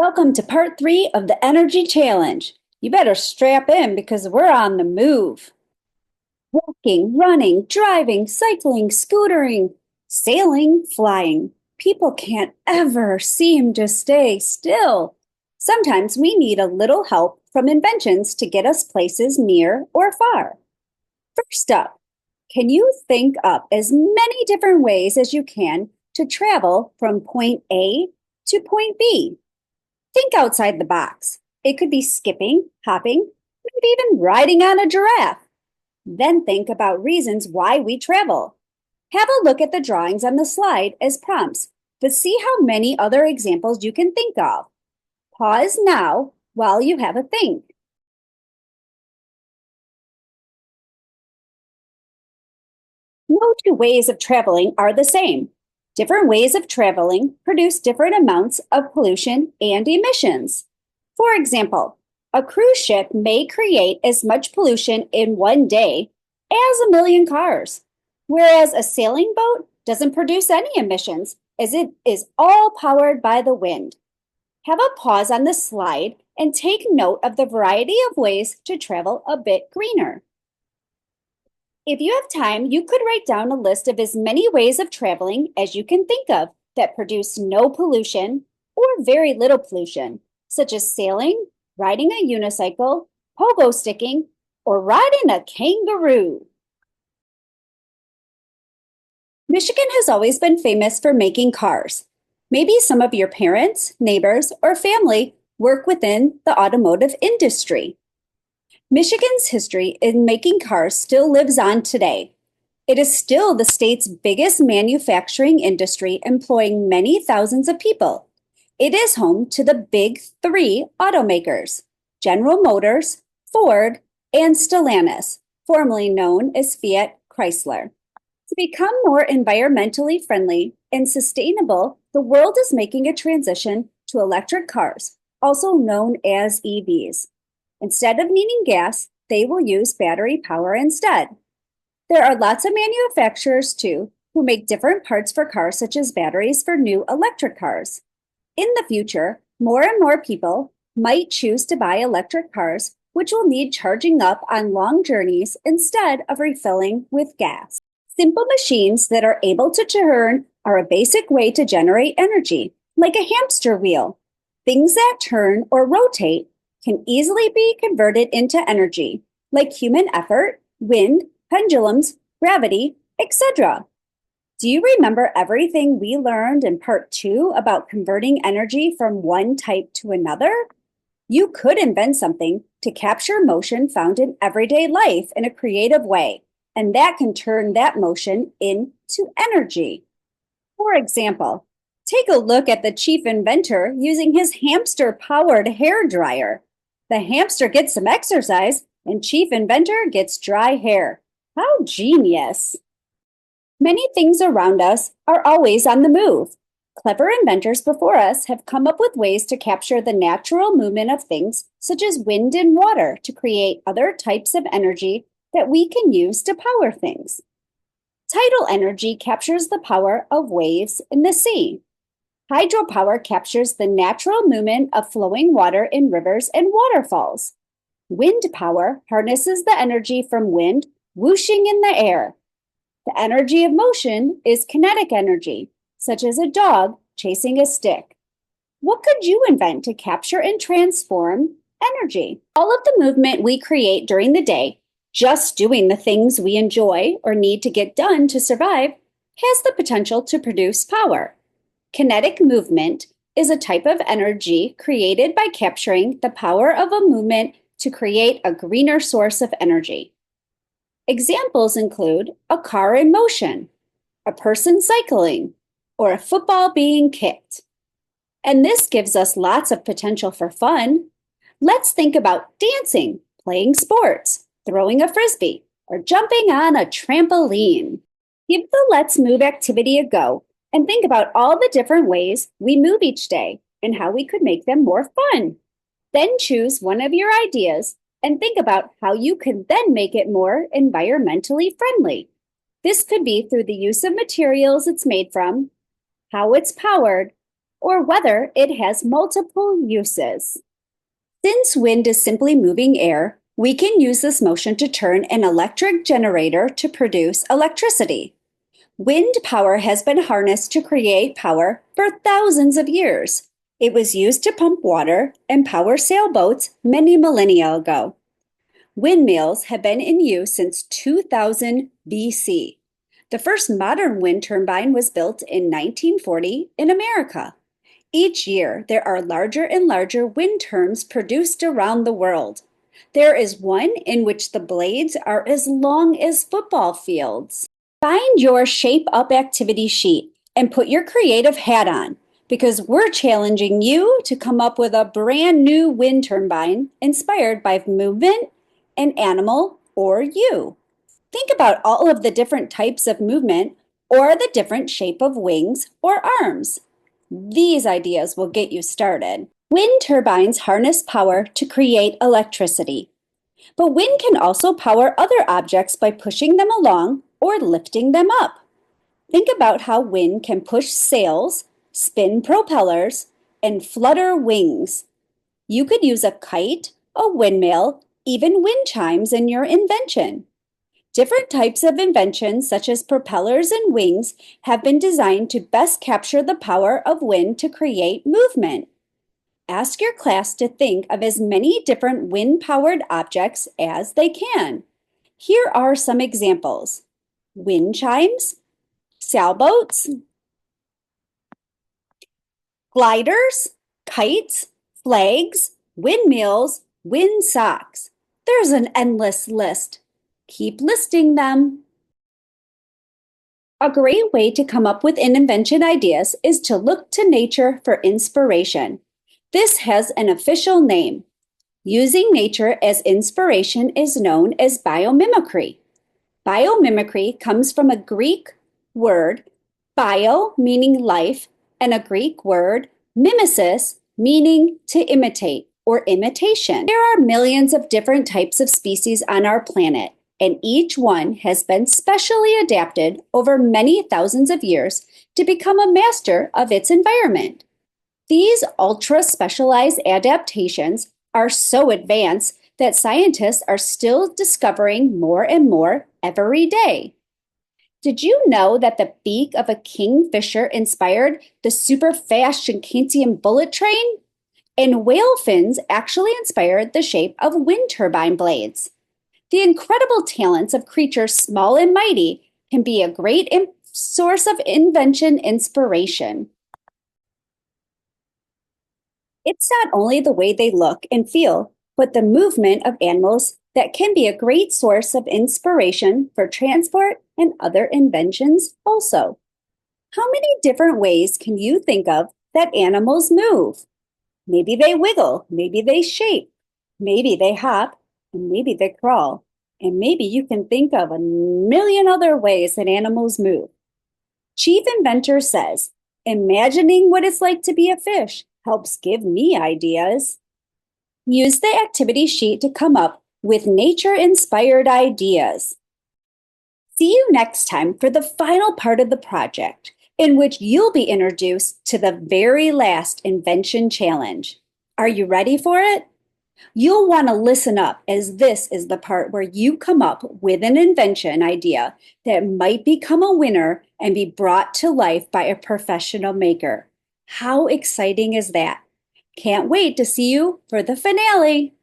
Welcome to part 3 of the Energy Challenge. You better strap in because we're on the move. Walking, running, driving, cycling, scootering, sailing, flying. People can't ever seem to stay still. Sometimes we need a little help from inventions to get us places near or far. First up, can you think up as many different ways as you can to travel from point A to point B? Think outside the box. It could be skipping, hopping, maybe even riding on a giraffe. Then think about reasons why we travel. Have a look at the drawings on the slide as prompts, but see how many other examples you can think of. Pause now while you have a think. No two ways of traveling are the same. Different ways of traveling produce different amounts of pollution and emissions. For example, a cruise ship may create as much pollution in one day as a million cars, whereas a sailing boat doesn't produce any emissions as it is all powered by the wind. Have a pause on the slide and take note of the variety of ways to travel a bit greener. If you have time, you could write down a list of as many ways of traveling as you can think of that produce no pollution or very little pollution, such as sailing, riding a unicycle, pogo sticking, or riding a kangaroo. Michigan has always been famous for making cars. Maybe some of your parents, neighbors, or family work within the automotive industry. Michigan's history in making cars still lives on today. It is still the state's biggest manufacturing industry, employing many thousands of people. It is home to the big three automakers, General Motors, Ford, and Stellantis, formerly known as Fiat Chrysler. To become more environmentally friendly and sustainable, the world is making a transition to electric cars, also known as EVs. Instead of needing gas, they will use battery power instead. There are lots of manufacturers, too, who make different parts for cars, such as batteries for new electric cars. In the future, more and more people might choose to buy electric cars, which will need charging up on long journeys instead of refilling with gas. Simple machines that are able to turn are a basic way to generate energy, like a hamster wheel. Things that turn or rotate can easily be converted into energy, like human effort, wind, pendulums, gravity, etc. Do you remember everything we learned in part 2 about converting energy from one type to another? You could invent something to capture motion found in everyday life in a creative way, and that can turn that motion into energy. For example, take a look at the chief inventor using his hamster-powered hair dryer. The hamster gets some exercise, and chief inventor gets dry hair. How genius! Many things around us are always on the move. Clever inventors before us have come up with ways to capture the natural movement of things, such as wind and water, to create other types of energy that we can use to power things. Tidal energy captures the power of waves in the sea. Hydropower captures the natural movement of flowing water in rivers and waterfalls. Wind power harnesses the energy from wind whooshing in the air. The energy of motion is kinetic energy, such as a dog chasing a stick. What could you invent to capture and transform energy? All of the movement we create during the day, just doing the things we enjoy or need to get done to survive, has the potential to produce power. Kinetic movement is a type of energy created by capturing the power of a movement to create a greener source of energy. Examples include a car in motion, a person cycling, or a football being kicked. And this gives us lots of potential for fun. Let's think about dancing, playing sports, throwing a frisbee, or jumping on a trampoline. Give the Let's Move activity a go and think about all the different ways we move each day and how we could make them more fun. Then choose one of your ideas and think about how you can then make it more environmentally friendly. This could be through the use of materials it's made from, how it's powered, or whether it has multiple uses. Since wind is simply moving air, we can use this motion to turn an electric generator to produce electricity. Wind power has been harnessed to create power for thousands of years. It was used to pump water and power sailboats many millennia ago. Windmills have been in use since 2000 BC. The first modern wind turbine was built in 1940 in America. Each year, there are larger and larger wind turbines produced around the world. There is one in which the blades are as long as football fields. Find your Shape Up activity sheet and put your creative hat on, because we're challenging you to come up with a brand new wind turbine inspired by movement, an animal, or you. Think about all of the different types of movement or the different shape of wings or arms. These ideas will get you started. Wind turbines harness power to create electricity. But wind can also power other objects by pushing them along or lifting them up. Think about how wind can push sails, spin propellers, and flutter wings. You could use a kite, a windmill, even wind chimes in your invention. Different types of inventions, such as propellers and wings, have been designed to best capture the power of wind to create movement. Ask your class to think of as many different wind-powered objects as they can. Here are some examples: wind chimes, sailboats, gliders, kites, flags, windmills, wind socks. There's an endless list. Keep listing them. A great way to come up with invention ideas is to look to nature for inspiration. This has an official name. Using nature as inspiration is known as biomimicry. Biomimicry comes from a Greek word, bio meaning life, and a Greek word, mimesis, meaning to imitate or imitation. There are millions of different types of species on our planet, and each one has been specially adapted over many thousands of years to become a master of its environment. These ultra-specialized adaptations are so advanced that scientists are still discovering more and more every day. Did you know that the beak of a kingfisher inspired the super-fast Shinkansen bullet train? And whale fins actually inspired the shape of wind turbine blades. The incredible talents of creatures small and mighty can be a great source of invention inspiration. It's not only the way they look and feel, but the movement of animals that can be a great source of inspiration for transport and other inventions also. How many different ways can you think of that animals move? Maybe they wiggle, maybe they shape, maybe they hop, and maybe they crawl. And maybe you can think of a million other ways that animals move. Chief Inventor says, imagining what it's like to be a fish helps give me ideas. Use the activity sheet to come up with nature-inspired ideas. See you next time for the final part of the project, in which you'll be introduced to the very last invention challenge. Are you ready for it? You'll want to listen up, as this is the part where you come up with an invention idea that might become a winner and be brought to life by a professional maker. How exciting is that? Can't wait to see you for the finale.